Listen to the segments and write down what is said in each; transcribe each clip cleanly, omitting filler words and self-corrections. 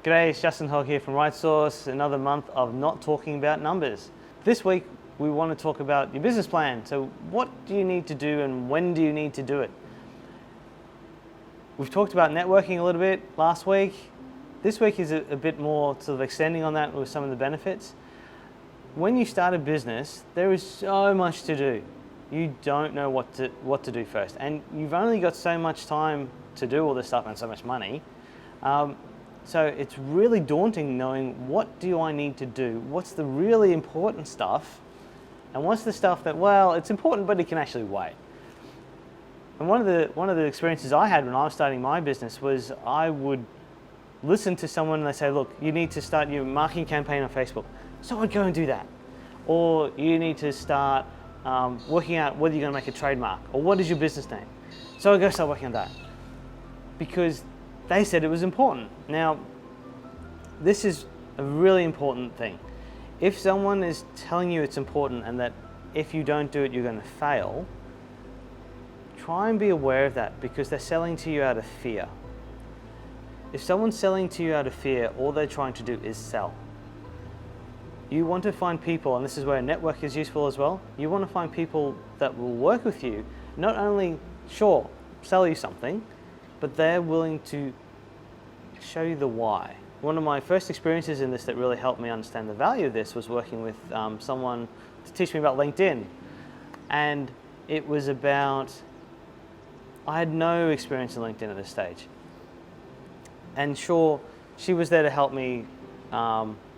G'day, it's Justin Hogg here from Right Source, another month of not talking about numbers. This week we want to talk about your business plan. So what do you need to do and when do you need to do it? We've talked about networking a little bit last week. This week is a bit more sort of extending on that with some of the benefits. When you start a business, there is so much to do. You don't know what to do first, and you've only got so much time to do all this stuff and so much money. So it's really daunting knowing what do I need to do, what's the really important stuff, and what's the stuff that, well, it's important but it can actually wait. And one of the experiences I had when I was starting my business was I would listen to someone and they say, look, you need to start your marketing campaign on Facebook. So I'd go and do that. Or you need to start working out whether you're going to make a trademark, or what is your business name. So I'd go start working on that, because they said it was important. Now, this is a really important thing. If someone is telling you it's important and that if you don't do it, you're going to fail, try and be aware of that, because they're selling to you out of fear. If someone's selling to you out of fear, all they're trying to do is sell. You want to find people, and this is where a network is useful as well, you want to find people that will work with you, not only, sure, sell you something, but they're willing to show you the why. One of my first experiences in this that really helped me understand the value of this was working with someone to teach me about LinkedIn. And it was about, I had no experience in LinkedIn at this stage. And sure, she was there to help me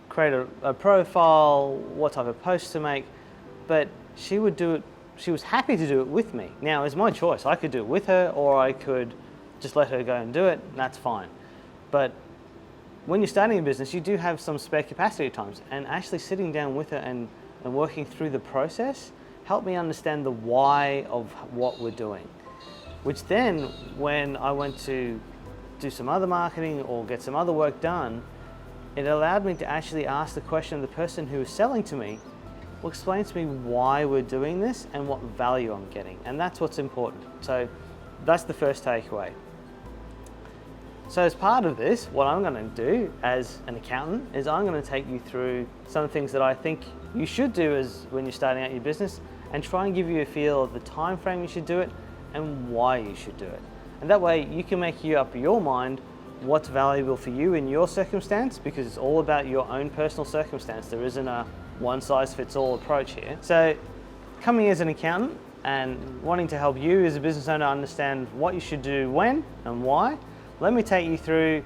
create a profile, what type of posts to make, but she would do it, she was happy to do it with me. Now, it's my choice. I could do it with her, or I could just let her go and do it, and that's fine. But when you're starting a business, you do have some spare capacity at times, and actually sitting down with her and working through the process helped me understand the why of what we're doing. Which then, when I went to do some other marketing or get some other work done, it allowed me to actually ask the question of the person who was selling to me, well, explain to me why we're doing this and what value I'm getting. And that's what's important. So that's the first takeaway. So as part of this, what I'm going to do as an accountant is I'm going to take you through some things that I think you should do as when you're starting out your business, and try and give you a feel of the time frame you should do it and why you should do it. And that way you can make up your mind what's valuable for you in your circumstance, because it's all about your own personal circumstance. There isn't a one-size-fits-all approach here. So coming as an accountant and wanting to help you as a business owner understand what you should do when and why, let me take you through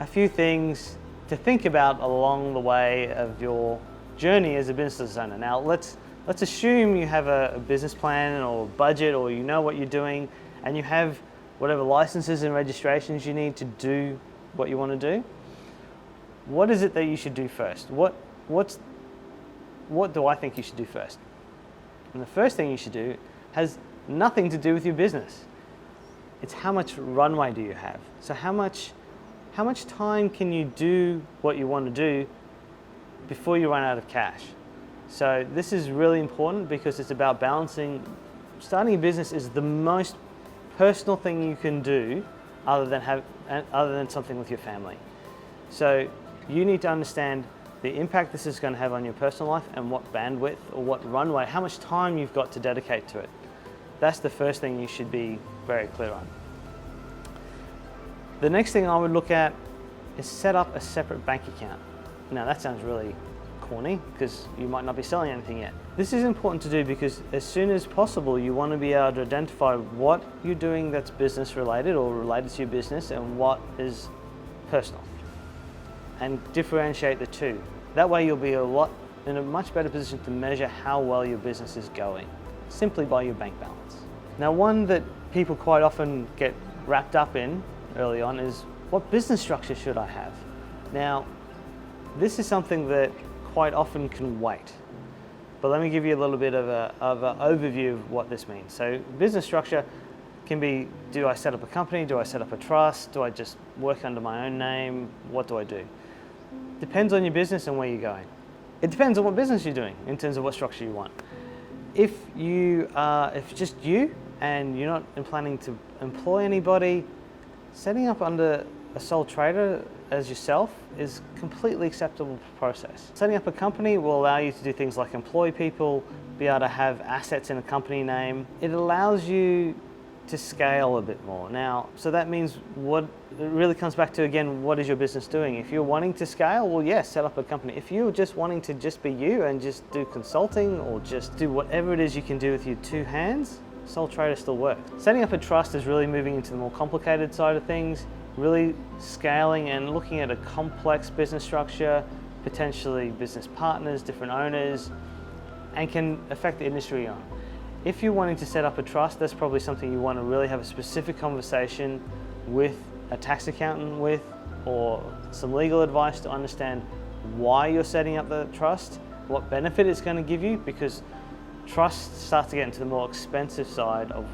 a few things to think about along the way of your journey as a business owner. Now, let's assume you have a business plan or budget, or you know what you're doing, and you have whatever licenses and registrations you need to do what you want to do. What is it that you should do first? What do I think you should do first? And the first thing you should do has nothing to do with your business. It's how much runway do you have? So how much time can you do what you want to do before you run out of cash? So this is really important, because it's about balancing. Starting a business is the most personal thing you can do other than something with your family. So you need to understand the impact this is going to have on your personal life, and what bandwidth or what runway, how much time you've got to dedicate to it. That's the first thing you should be very clear on. The next thing I would look at is set up a separate bank account. Now that sounds really corny, because you might not be selling anything yet. This is important to do because as soon as possible you want to be able to identify what you're doing that's business related or related to your business, and what is personal, and differentiate the two. That way you'll be in a much better position to measure how well your business is going, simply by your bank balance. Now, one that people quite often get wrapped up in early on is, what business structure should I have? Now, this is something that quite often can wait, but let me give you a little bit of an overview of what this means. So business structure can be, do I set up a company? Do I set up a trust? Do I just work under my own name? What do I do? Depends on your business and where you're going. It depends on what business you're doing in terms of what structure you want. If it's just you and you're not planning to employ anybody, setting up under a sole trader as yourself is completely acceptable process. Setting up a company will allow you to do things like employ people, be able to have assets in a company name. It allows you to scale a bit more. Now, so that means it really comes back to, again, what is your business doing? If you're wanting to scale, well, yes, set up a company. If you're just wanting to just be you and just do consulting or just do whatever it is you can do with your two hands, sole trader still works. Setting up a trust is really moving into the more complicated side of things, really scaling and looking at a complex business structure, potentially business partners, different owners, and can affect the industry you're on. If you're wanting to set up a trust, that's probably something you want to really have a specific conversation with a tax accountant with, or some legal advice to understand why you're setting up the trust, what benefit it's going to give you, because trusts start to get into the more expensive side of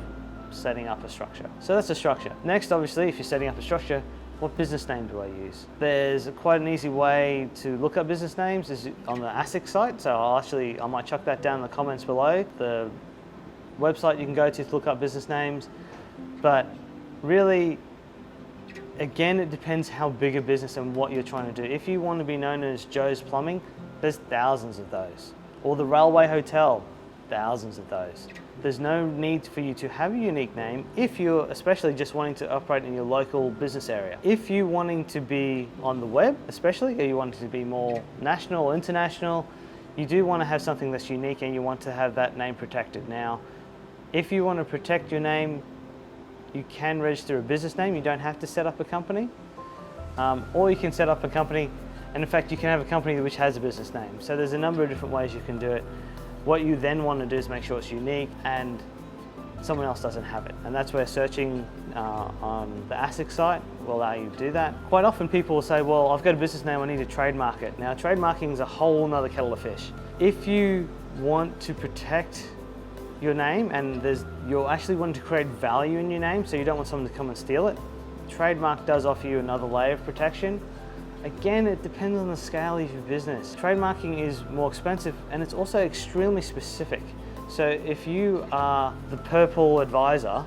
setting up a structure. So that's a structure. Next, obviously, if you're setting up a structure, what business name do I use? There's quite an easy way to look up business names is on the ASIC site. So I might chuck that down in the comments below. The website you can go to look up business names. But really, again, it depends how big a business and what you're trying to do. If you want to be known as Joe's Plumbing, there's thousands of those. Or the Railway Hotel, thousands of those. There's no need for you to have a unique name if you're especially just wanting to operate in your local business area. If you're wanting to be on the web, especially, or you want to be more national or international, you do want to have something that's unique and you want to have that name protected. Now, if you want to protect your name, you can register a business name. You don't have to set up a company. Or you can set up a company, and in fact, you can have a company which has a business name. So there's a number of different ways you can do it. What you then want to do is make sure it's unique and someone else doesn't have it. And that's where searching on the ASIC site will allow you to do that. Quite often people will say, well, I've got a business name, I need to trademark it. Now, trademarking is a whole nother kettle of fish. If you want to protect your name and you're actually wanting to create value in your name, so you don't want someone to come and steal it, trademark does offer you another layer of protection. Again, it depends on the scale of your business. Trademarking is more expensive and it's also extremely specific. So if you are the purple advisor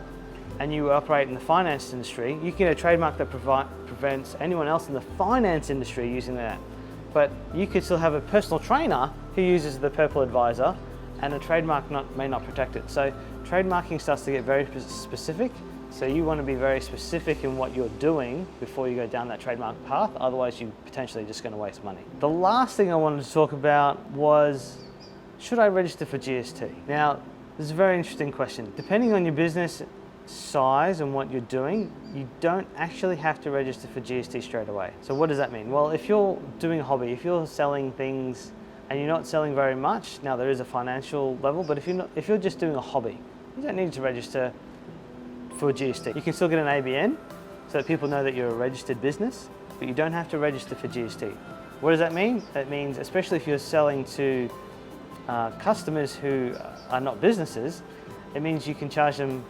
and you operate in the finance industry, you can get a trademark that prevents anyone else in the finance industry using that. But you could still have a personal trainer who uses the purple advisor and a trademark may not protect it. So trademarking starts to get very specific. So you want to be very specific in what you're doing before you go down that trademark path, otherwise you're potentially just going to waste money. The last thing I wanted to talk about was, should I register for GST? Now, this is a very interesting question. Depending on your business size and what you're doing, you don't actually have to register for GST straight away. So what does that mean? Well, if you're doing a hobby, if you're selling things and you're not selling very much, now there is a financial level, but if you're just doing a hobby, you don't need to register for GST. You can still get an ABN so that people know that you're a registered business, but you don't have to register for GST. What does that mean? That means, especially if you're selling to customers who are not businesses, it means you can charge them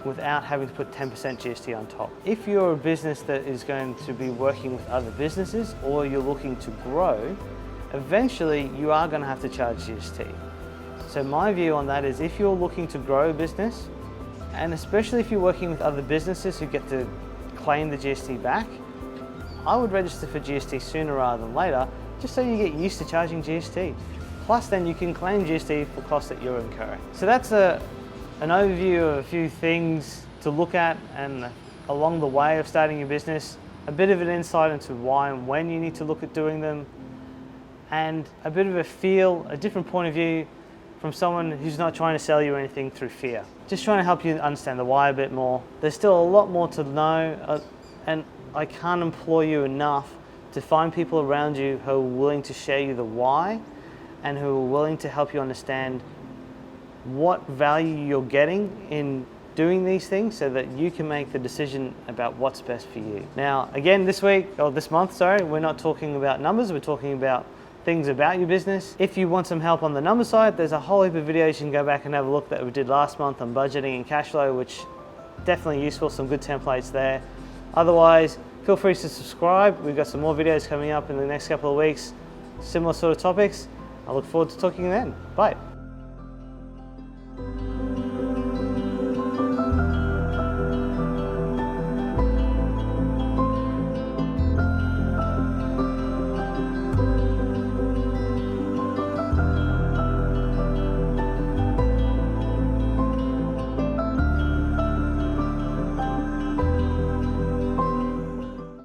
without having to put 10% GST on top. If you're a business that is going to be working with other businesses or you're looking to grow, eventually you are going to have to charge GST. So my view on that is, if you're looking to grow a business, and especially if you're working with other businesses who get to claim the GST back, I would register for GST sooner rather than later, just so you get used to charging GST. Plus then you can claim GST for costs that you're incurring. So that's an overview of a few things to look at and along the way of starting your business, a bit of an insight into why and when you need to look at doing them, and a bit of a different point of view from someone who's not trying to sell you anything through fear. Just trying to help you understand the why a bit more. There's still a lot more to know, and I can't implore you enough to find people around you who are willing to share you the why and who are willing to help you understand what value you're getting in doing these things so that you can make the decision about what's best for you. Now, again, this month, we're not talking about numbers, we're talking about things about your business. If you want some help on the number side, there's a whole heap of videos you can go back and have a look that we did last month on budgeting and cash flow, which definitely useful, some good templates there. Otherwise, feel free to subscribe. We've got some more videos coming up in the next couple of weeks, similar sort of topics. I look forward to talking then. Bye.